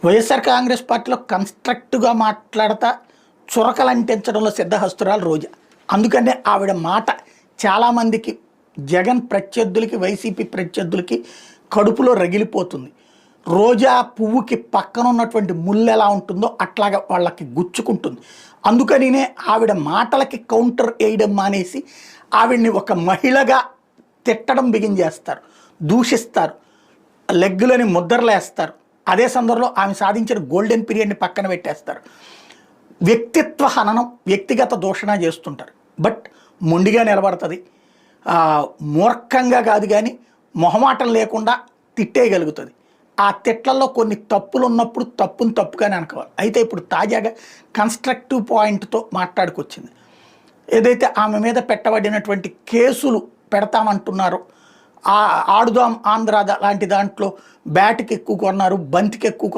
వైఎస్ఆర్ కాంగ్రెస్ పార్టీలో కన్స్ట్రక్ట్గా మాట్లాడతా చురకలు అంటించడంలో సిద్ధహస్తురాలు రోజా. అందుకనే ఆవిడ మాట చాలామందికి జగన్ ప్రత్యర్థులకి వైసీపీ ప్రత్యర్థులకి కడుపులో రగిలిపోతుంది. రోజా పువ్వుకి పక్కన ఉన్నటువంటి ముళ్ళు ఎలా ఉంటుందో అట్లాగా వాళ్ళకి గుచ్చుకుంటుంది. అందుకనినే ఆవిడ మాటలకి కౌంటర్ వేయడం మానేసి ఆవిడ్ని ఒక మహిళగా తిట్టడం బిగించేస్తారు, దూషిస్తారు, లెగ్గులని ముద్రలేస్తారు. అదే సందర్భంలో ఆమె సాధించిన గోల్డెన్ పీరియడ్ని పక్కన పెట్టేస్తారు. వ్యక్తిత్వ హననం, వ్యక్తిగత దూషణ చేస్తుంటారు. బట్ మొండిగా నిలబడుతుంది, మూర్ఖంగా కాదు కానీ మొహమాటం లేకుండా తిట్టేయగలుగుతుంది. ఆ తిట్లలో కొన్ని తప్పులు ఉన్నప్పుడు తప్పును తప్పుగానే అనుకోవాలి. అయితే ఇప్పుడు తాజాగా కన్స్ట్రక్టివ్ పాయింట్తో మాట్లాడుకొచ్చింది. ఏదైతే ఆమె మీద పెట్టబడినటువంటి కేసులు పెడతామంటున్నారో, ఆడుదాం ఆంధ్ర లాంటి దాంట్లో బ్యాట్కి ఎక్కువ కొన్నారు, బంతికి ఎక్కువ